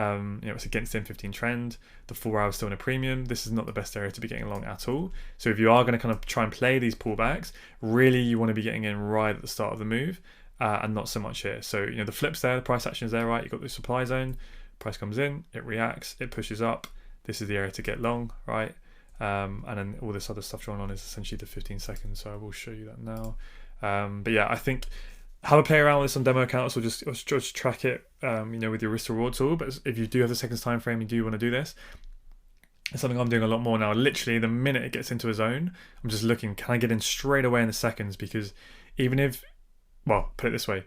It's against the M15 trend. The 4 hours still in a premium. This is not the best area to be getting along at all. So if you are going to kind of try and play these pullbacks, really you want to be getting in right at the start of the move, and not so much here. So the flip's there, the price action is there, right? You've got the supply zone. Price comes in, it reacts, it pushes up. This is the area to get long, right? And then all this other stuff drawn on is essentially the 15 seconds. So I will show you that now. But yeah, I think have a play around with this on demo accounts, or just track it, with your risk reward tool. But if you do have the seconds time frame, you do want to do this. It's something I'm doing a lot more now. Literally, the minute it gets into a zone, I'm just looking, can I get in straight away in the seconds? Because even if, well, put it this way,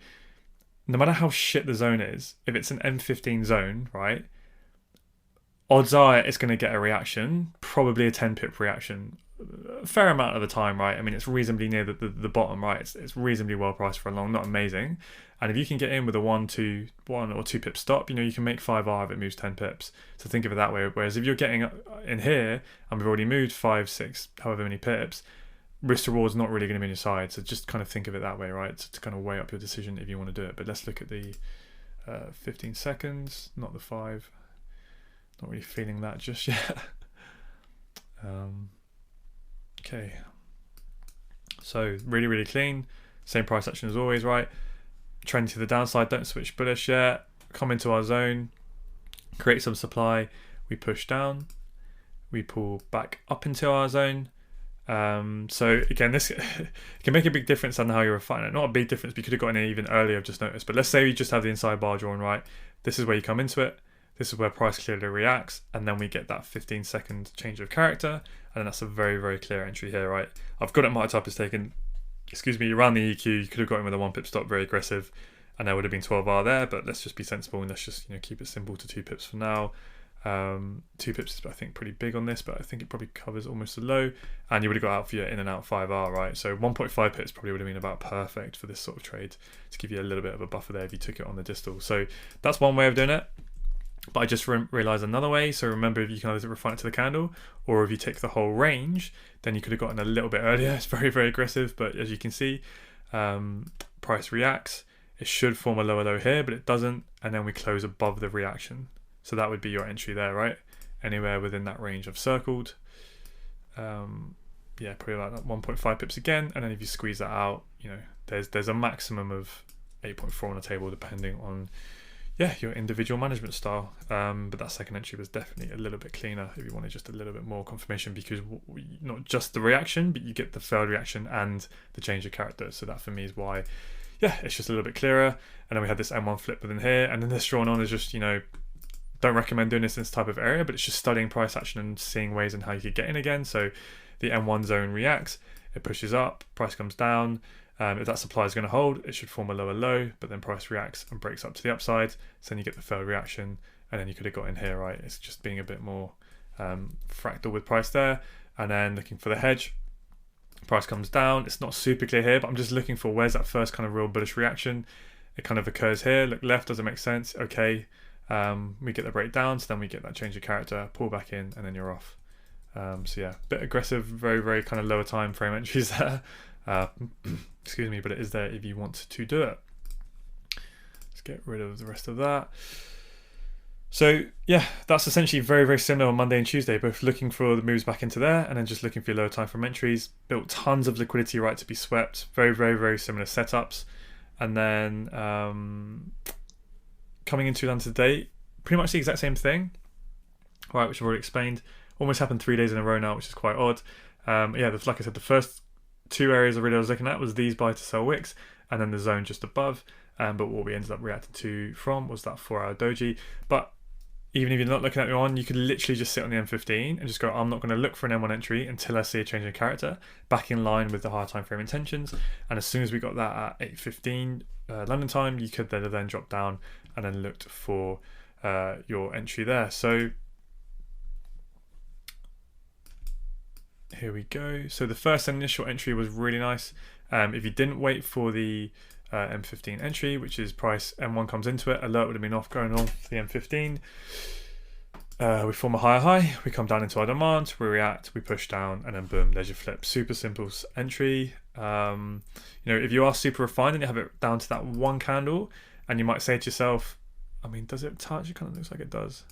no matter how shit the zone is, if it's an M15 zone, right, odds are it's going to get a reaction, probably a 10 pip reaction. A fair amount of the time, right? I mean, it's reasonably near the bottom, right? It's reasonably well priced for a long, not amazing. And if you can get in with a 1 or 2 pip stop, you can make 5R if it moves 10 pips. So think of it that way. Whereas if you're getting in here and we've already moved 5, 6, however many pips, risk reward's not really going to be on your side. So just kind of think of it that way, right? To kind of weigh up your decision if you want to do it. But let's look at the 15 seconds, not the 5. Not really feeling that just yet. Okay, so really clean, same price action as always, right? Trend to the downside, don't switch bullish yet. Come into our zone, create some supply, we push down, we pull back up into our zone. So again, this can make a big difference on how you refine it. Not a big difference, but you could have gotten it even earlier, I've just noticed. But let's say you just have the inside bar drawn, right? This is where you come into it. This is where price clearly reacts, and then we get that 15-second change of character, and then that's a very clear entry here, right? I've got it marked up as taken, around the EQ. You could have got in with a 1 pip stop, very aggressive, and there would have been 12R there, but let's just be sensible and let's just keep it simple to 2 pips for now. 2 pips is, I think, pretty big on this, but I think it probably covers almost the low, and you would have got out for your in and out 5R, right? So 1.5 pips probably would have been about perfect for this sort of trade to give you a little bit of a buffer there if you took it on the distal. So that's one way of doing it. But I just realized another way. So remember, you can either refine it to the candle, or if you take the whole range, then you could have gotten a little bit earlier. It's very, very aggressive, but as you can see, price reacts. It should form a lower low here, but it doesn't, and then we close above the reaction. So that would be your entry there, right? Anywhere within that range I've circled. Yeah, probably like 1.5 pips again, and then if you squeeze that out, you know, there's a maximum of 8.4 on the table, depending on your individual management style. But that second entry was definitely a little bit cleaner if you wanted just a little bit more confirmation, because not just the reaction, but you get the failed reaction and the change of character. So that for me is why, it's just a little bit clearer. And then we had this M1 flip within here, and then this drawn on is just, don't recommend doing this in this type of area, but it's just studying price action and seeing ways in how you could get in again. So the M1 zone reacts, it pushes up, price comes down. If that supply is going to hold, it should form a lower low, but then price reacts and breaks up to the upside. So then you get the failed reaction, and then you could have got in here, right? It's just being a bit more fractal with price there. And then looking for the hedge, price comes down. It's not super clear here, but I'm just looking for where's that first kind of real bullish reaction. It kind of occurs here. Look left, doesn't make sense. Okay, we get the breakdown, so then we get that change of character, pull back in, and then you're off. So yeah, bit aggressive, very, very kind of lower time frame entries there. Excuse me, but it is there if you want to do it. Let's get rid of the rest of that. So yeah, that's essentially very, very similar on Monday and Tuesday, both looking for the moves back into there and then just looking for your lower time frame entries. Built tons of liquidity right to be swept. Very, very, very similar setups. And then coming into London today, pretty much the exact same thing, right, which I've already explained. Almost happened 3 days in a row now, which is quite odd. Like I said, the first two areas I was looking at was these buy to sell wicks, and then the zone just above. But what we ended up reacting to from was that 4-hour doji. But even if you're not looking at it on, you could literally just sit on the M15 and just go, I'm not going to look for an M1 entry until I see a change in character, back in line with the higher time frame intentions. And as soon as we got that at 8:15 London time, you could then drop down and then looked for your entry there. So here we go. So the first initial entry was really nice. If you didn't wait for the M15 entry, which is price M1 comes into it, alert would have been off going on for the M15. We form a higher high, we come down into our demand, we react, we push down, and then boom, there's your flip. Super simple entry. If you are super refined and you have it down to that one candle, and you might say to yourself, I mean, does it touch? It kind of looks like it does.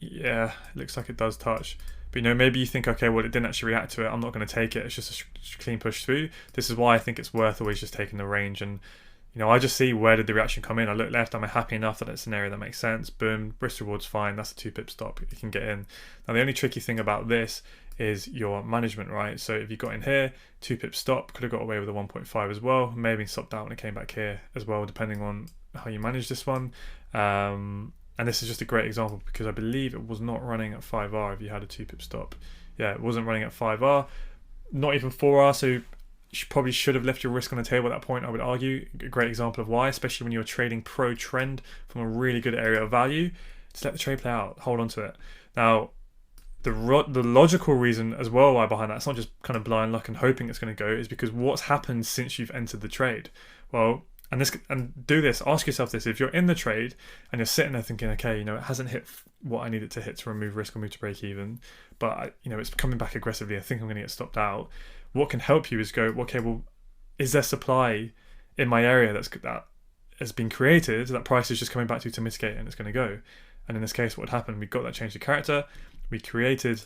Yeah, it looks like it does touch. But maybe you think, okay, well, it didn't actually react to it, I'm not going to take it, it's just a clean push through. This is why I think it's worth always just taking the range. And I just see, where did the reaction come in? I look left, am I happy enough that it's an area that makes sense? Boom, risk reward's fine, that's a 2-pip stop, you can get in. Now the only tricky thing about this is your management, right? So if you got in here, 2-pip stop, could have got away with a 1.5 as well, maybe stopped out when it came back here as well, depending on how you manage this one. And this is just a great example because I believe it was not running at 5R if you had a 2-pip stop. Yeah, it wasn't running at 5R, not even 4R, so you probably should have left your risk on the table at that point, I would argue. A great example of why, especially when you're trading pro trend from a really good area of value. Just let the trade play out, hold on to it. Now, the logical reason as well why behind that, it's not just kind of blind luck and hoping it's going to go, is because what's happened since you've entered the trade. Well, ask yourself this: if you're in the trade and you're sitting there thinking, okay, it hasn't hit what I need it to hit to remove risk or move to break even, but it's coming back aggressively, I think I'm going to get stopped out. What can help you is go, okay, well, is there supply in my area that has been created that price is just coming back to mitigate and it's going to go? And in this case, what happened? We got that change of character, we created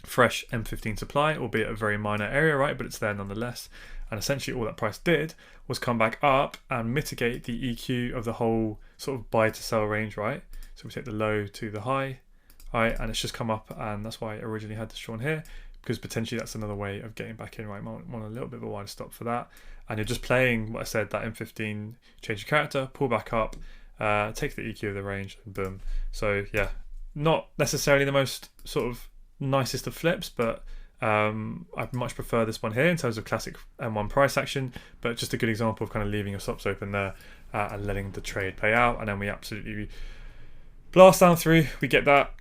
fresh M15 supply, albeit a very minor area, right? But it's there nonetheless. And essentially all that price did was come back up and mitigate the EQ of the whole sort of buy to sell range, right? So we take the low to the high, right? And it's just come up, and that's why I originally had this drawn here, because potentially that's another way of getting back in, right? Want a little bit of a wider stop for that. And you're just playing what I said, that M15 change of character, pull back up, take the EQ of the range, and boom. So yeah, not necessarily the most sort of nicest of flips, but I'd much prefer this one here in terms of classic M1 price action, but just a good example of kind of leaving your stops open there and letting the trade play out. And then we absolutely blast down through, we get that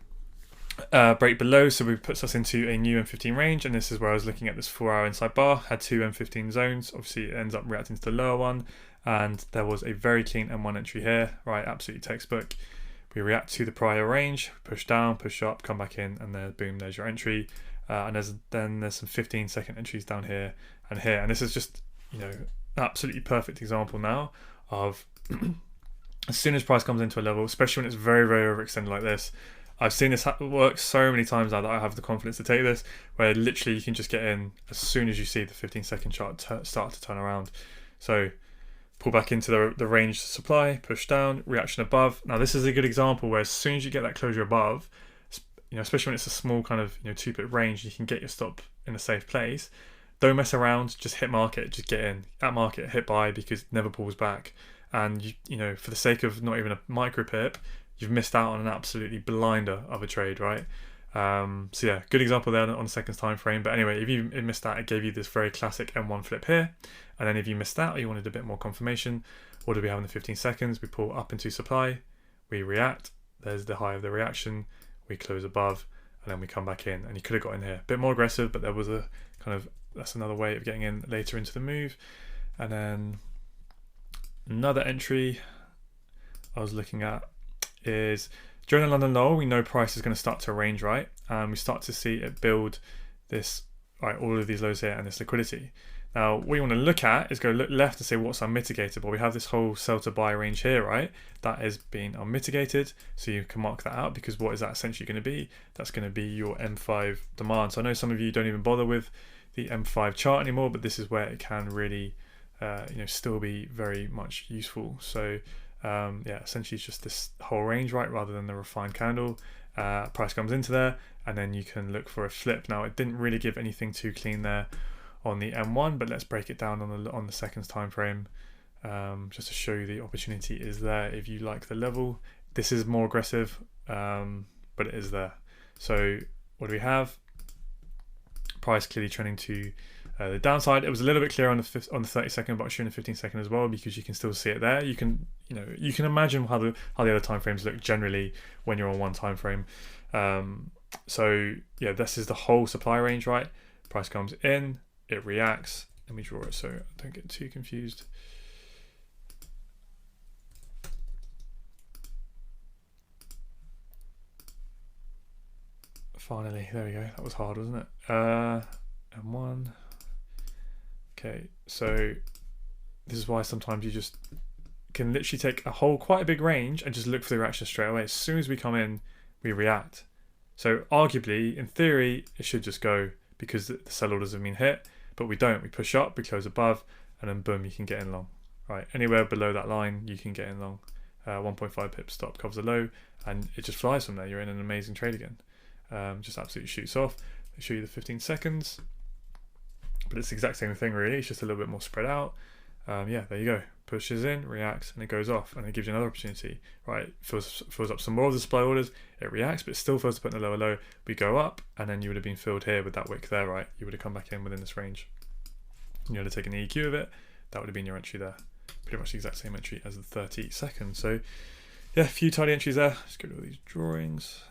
break below, so it puts us into a new M15 range. And this is where I was looking at this 4-hour inside bar, had two M15 zones. Obviously it ends up reacting to the lower one, and there was a very clean M1 entry here, right? Absolutely textbook. we react to the prior range, push down, push up, come back in, and then boom, there's your entry. And there's some 15-second entries down here and here, and this is just, you know, absolutely perfect example now of as soon as price comes into a level, especially when it's very, very overextended like this. I've seen this work so many times now that I have the confidence to take this, where literally you can just get in as soon as you see the 15-second chart start to turn around. So pull back into the range supply, push down, reaction above. Now this is a good example where as soon as you get that closure above, you know, especially when it's a small kind of, you know, 2-pip range, you can get your stop in a safe place. Don't mess around, just hit market, just get in at market, hit buy, because it never pulls back. And you know, for the sake of not even a micro pip, you've missed out on an absolutely blinder of a trade, right? So yeah, good example there on the seconds time frame. But anyway, if you missed that, it gave you this very classic M1 flip here. And then if you missed that, or you wanted a bit more confirmation, what do we have in the 15 seconds? We pull up into supply, we react, there's the high of the reaction, we close above, and then we come back in. And you could have got in here a bit more aggressive, but there was a kind of, that's another way of getting in later into the move. And then another entry I was looking at is during the London lull, we know price is going to start to range, right? And we start to see it build this, right, all of these lows here and this liquidity. Now, what you want to look at is go look left and say, what's unmitigated? Well, we have this whole sell to buy range here, right? That is being unmitigated. So you can mark that out, because what is that essentially going to be? That's going to be your M5 demand. So I know some of you don't even bother with the M5 chart anymore, but this is where it can really, you know, still be very much useful. So yeah, essentially it's just this whole range, right, rather than the refined candle. Price comes into there, and then you can look for a flip. Now, it didn't really give anything too clean there on the M1, but let's break it down on the seconds time frame, just to show you the opportunity is there if you like the level. This is more aggressive, but it is there. So what do we have? Price clearly trending to the downside. It was a little bit clearer on the 30 second, but I'll show you in the 15 second as well, because you can still see it there. You can, you know, you can imagine how the other time frames look generally when you're on one time frame. So yeah, this is the whole supply range, right? Price comes in, it reacts. Let me draw it so I don't get too confused. Finally, there we go. That was hard, wasn't it? M1. Okay, so this is why sometimes you just can literally take a whole quite a big range and just look for the reaction straight away. As soon as we come in, we react. So arguably, in theory, it should just go, because the sell orders have been hit, but we don't. We push up, we close above, and then boom, you can get in long. Right, anywhere below that line, you can get in long. 1.5 pip stop covers the low, and it just flies from there. You're in an amazing trade again. Just absolutely shoots off. I'll show you the 15 seconds, but it's the exact same thing really. It's just a little bit more spread out. Yeah, there you go. Pushes in, reacts, and it goes off, and it gives you another opportunity. Right, fills up some more of the supply orders. It reacts, but it still fails to put in the lower low. We go up, and then you would have been filled here with that wick there, right? You would have come back in within this range. You would have taken the EQ of it. That would have been your entry there. Pretty much the exact same entry as the 30 seconds. So yeah, a few tidy entries there. Let's go to all these drawings.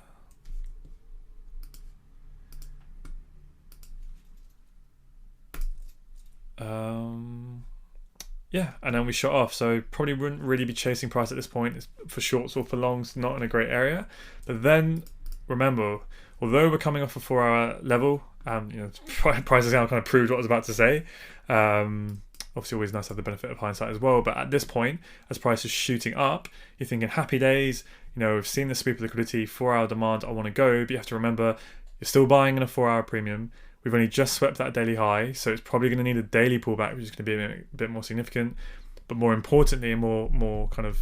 Yeah, and then we shot off. So probably wouldn't really be chasing price at this point. It's for shorts or for longs, not in a great area. But then remember, although we're coming off a 4-hour level, you know, prices now kind of proved what I was about to say. Obviously, always nice to have the benefit of hindsight as well. But at this point, as price is shooting up, you're thinking happy days. You know, we've seen the sweep of liquidity, 4-hour demand. I want to go, but you have to remember you're still buying in a 4-hour premium. We've only just swept that daily high, so it's probably going to need a daily pullback, which is going to be a bit more significant. But more importantly, and more kind of,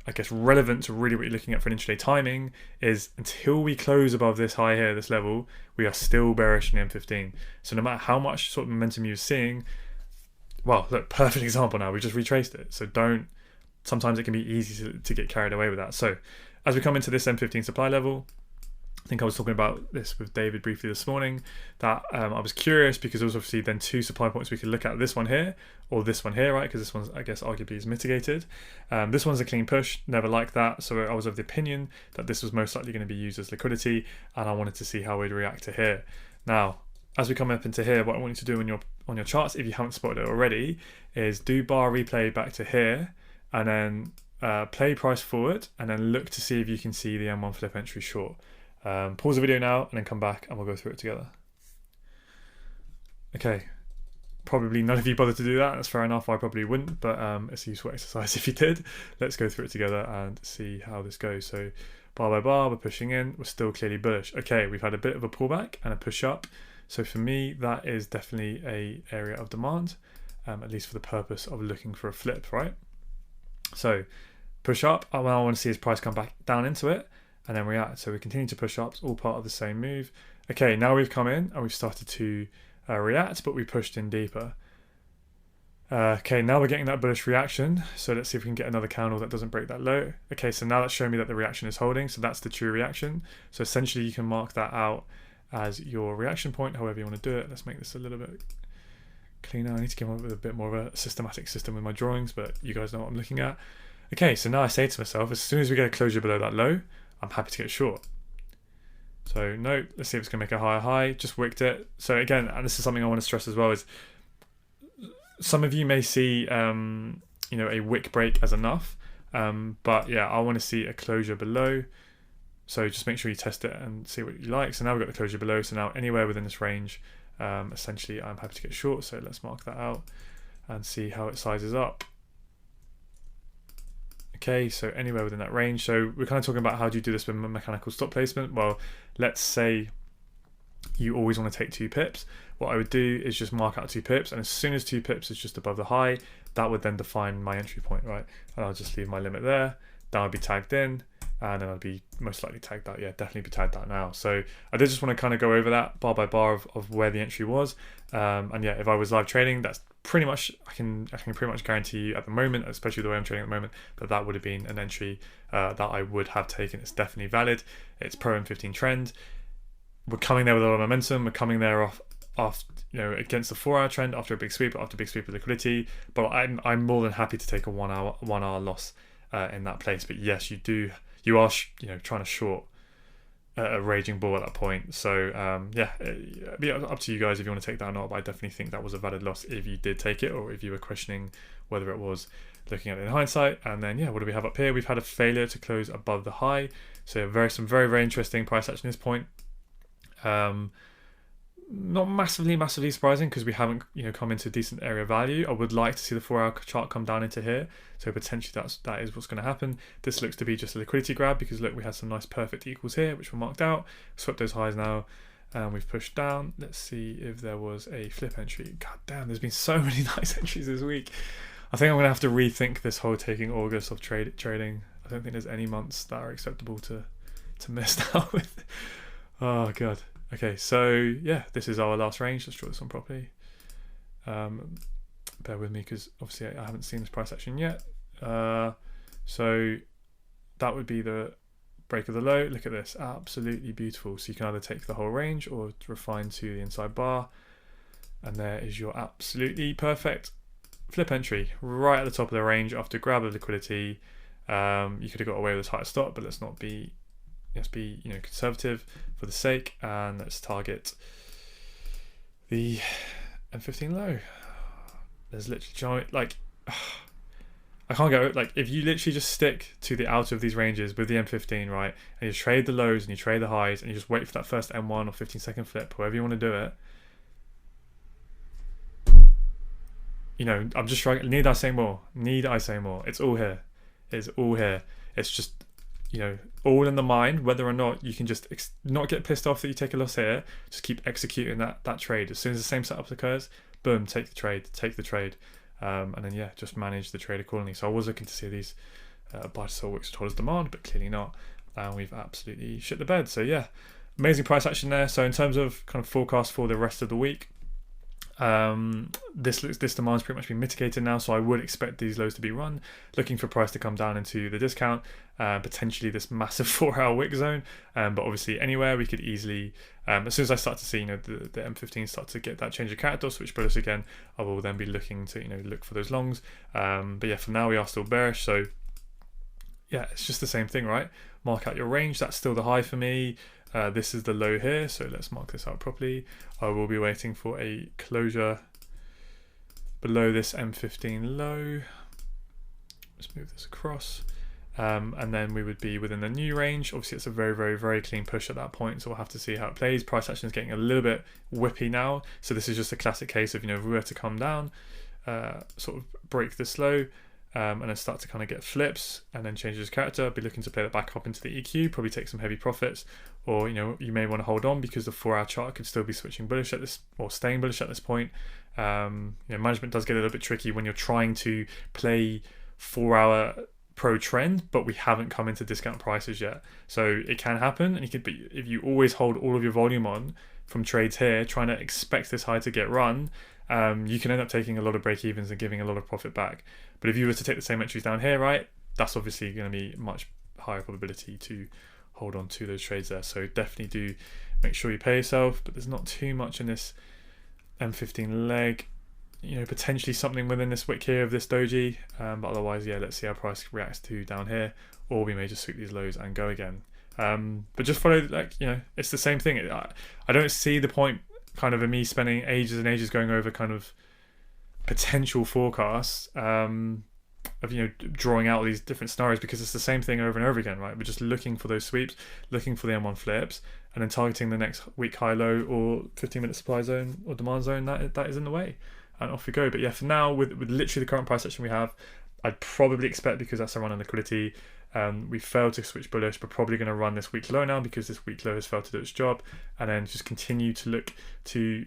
I guess, relevant to really what you're looking at for an intraday timing is until we close above this high here, this level, we are still bearish in the M15. So no matter how much sort of momentum you're seeing, well, look, perfect example now. We just retraced it. So sometimes it can be easy to get carried away with that. So as we come into this M15 supply level, I think I was talking about this with David briefly this morning, that I was curious because there was obviously then two supply points we could look at, this one here or this one here, right? Because this one's, I guess, arguably is mitigated. This one's a clean push, never liked that. So I was of the opinion that this was most likely going to be used as liquidity, and I wanted to see how we'd react to here. Now, as we come up into here, what I want you to do on your charts, if you haven't spotted it already, is do bar replay back to here, and then play price forward and then look to see if you can see the M1 flip entry short. Pause the video now and then come back and we'll go through it together. Okay, probably none of you bothered to do that. That's fair enough. I probably wouldn't, but it's a useful exercise if you did. Let's go through it together and see how this goes. So bar by bar, we're pushing in. We're still clearly bullish. Okay, we've had a bit of a pullback and a push up. So for me, that is definitely a area of demand, at least for the purpose of looking for a flip, right? So push up. What I want to see is price come back down into it and then react. So we continue to push up. It's all part of the same move. Okay, now we've come in and we've started to react, but we pushed in deeper. Okay, now we're getting that bullish reaction. So let's see if we can get another candle that doesn't break that low. Okay, so now that's showing me that the reaction is holding. So that's the true reaction. So essentially you can mark that out as your reaction point, however you want to do it. Let's make this a little bit cleaner. I need to come up with a bit more of a systematic system with my drawings, but you guys know what I'm looking at. Okay, so now I say to myself, as soon as we get a closure below that low, I'm happy to get short. So no, let's see if it's going to make a higher high. Just wicked it. So again, and this is something I want to stress as well, is some of you may see a wick break as enough, but yeah, I want to see a closure below. So just make sure you test it and see what you like. So now we've got the closure below. So now anywhere within this range, essentially I'm happy to get short. So let's mark that out and see how it sizes up. Okay, so anywhere within that range. So we're kind of talking about how do you do this with mechanical stop placement. Well, let's say you always want to take 2 pips. What I would do is just mark out 2 pips, and as soon as 2 pips is just above the high, that would then define my entry point, right? And I'll just leave my limit there. That would be tagged in, and then I'd be most likely tagged out. Yeah, definitely be tagged out now. So I did just want to kind of go over that bar by bar of where the entry was. And yeah, if I was live trading, that's pretty much, I can pretty much guarantee you at the moment, especially the way I'm trading at the moment, that would have been an entry that I would have taken. It's definitely valid. It's pro M15 trend. We're coming there with a lot of momentum. We're coming there off against the 4-hour trend after a big sweep, after a big sweep of liquidity. But I'm more than happy to take a 1 hour loss in that place. But yes, you are trying to short a raging bull at that point. So yeah, it'd be up to you guys if you want to take that or not, but I definitely think that was a valid loss if you did take it, or if you were questioning whether it was, looking at it in hindsight. And then yeah, what do we have up here? We've had a failure to close above the high. So some very, very interesting price action at this point. Not massively surprising, because we haven't come into decent area value. I would like to see the 4-hour chart come down into here, so potentially that is what's going to happen. This looks to be just a liquidity grab, because look, we had some nice perfect equals here which were marked out, swept those highs now, and we've pushed down. Let's see if there was a flip entry. God damn, there's been so many nice entries this week. I think I'm gonna have to rethink this whole taking August of trading. I don't think there's any months that are acceptable to miss out with. Oh god. Okay, so yeah, this is our last range. Let's draw this on properly. Bear with me, because obviously I haven't seen this price action yet. So that would be the break of the low. Look at this, absolutely beautiful. So you can either take the whole range or refine to the inside bar. And there is your absolutely perfect flip entry right at the top of the range after grab of liquidity. You could have got away with a tighter stop, but let's be conservative for the sake, and let's target the M15 low. There's literally I can't go, if you literally just stick to the outer of these ranges with the M15, right, and you trade the lows and you trade the highs and you just wait for that first M1 or 15-second flip, however you want to do it. I'm just struggling. Need I say more? It's all here. It's all here. It's just all in the mind, whether or not you can just not get pissed off that you take a loss here. Just keep executing that trade. As soon as the same setup occurs, boom, take the trade. And then yeah, just manage the trade accordingly. So I was looking to see these buy to sell wicks told us demand, but clearly not. And we've absolutely shit the bed. So yeah, amazing price action there. So in terms of kind of forecast for the rest of the week, this demand's pretty much been mitigated now, so I would expect these lows to be run, looking for price to come down into the discount, potentially this massive 4-hour wick zone, but obviously anywhere we could easily, as soon as I start to see the M15 start to get that change of character, switch bullish again, I will then be looking to look for those longs, but yeah, for now we are still bearish. So yeah, it's just the same thing, right? Mark out your range. That's still the high for me. This is the low here, so let's mark this out properly. I will be waiting for a closure below this M15 low. Let's move this across. and then we would be within the new range. Obviously it's a very, very, very clean push at that point, so we'll have to see how it plays. Price action is getting a little bit whippy now, so this is just a classic case of, if we were to come down, sort of break this low, and then start to kind of get flips and then change his character, be looking to play that back up into the EQ, probably take some heavy profits, or you may want to hold on because the 4-hour chart could still be switching bullish at this, or staying bullish at this point. Management does get a little bit tricky when you're trying to play 4-hour pro trend, but we haven't come into discount prices yet, so it can happen. And if you always hold all of your volume on from trades here, trying to expect this high to get run, you can end up taking a lot of break evens and giving a lot of profit back. But if you were to take the same entries down here, right, that's obviously going to be much higher probability to hold on to those trades there. So definitely do make sure you pay yourself, but there's not too much in this M15 leg. Potentially something within this wick here of this doji, but otherwise, yeah, let's see how price reacts to down here, or we may just sweep these lows and go again. But just follow, it's the same thing. I don't see the point kind of me spending ages and ages going over kind of potential forecasts of drawing out all these different scenarios, because it's the same thing over and over again, right? We're just looking for those sweeps, looking for the M1 flips, and then targeting the next week high low or 15-minute supply zone or demand zone that is in the way, and off we go. But yeah, for now, with literally the current price action we have, I'd probably expect, because that's a run on liquidity, we failed to switch bullish, but probably going to run this week low now, because this week low has failed to do its job, and then just continue to look to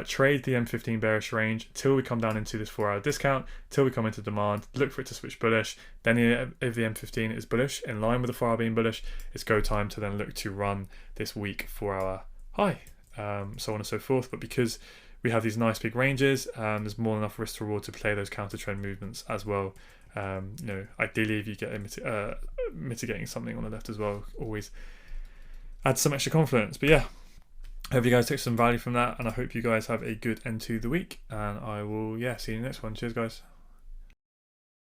trade the M15 bearish range till we come down into this 4-hour discount, till we come into demand, look for it to switch bullish. Then if the M15 is bullish, in line with the 4-hour being bullish, it's go time to then look to run this week 4-hour high, so on and so forth. But because we have these nice big ranges, there's more than enough risk to reward to play those counter trend movements as well. Ideally, if you get mitigating something on the left as well, always add some extra confidence. But yeah, I hope you guys took some value from that, and I hope you guys have a good end to the week, and I will see you in the next one. Cheers guys.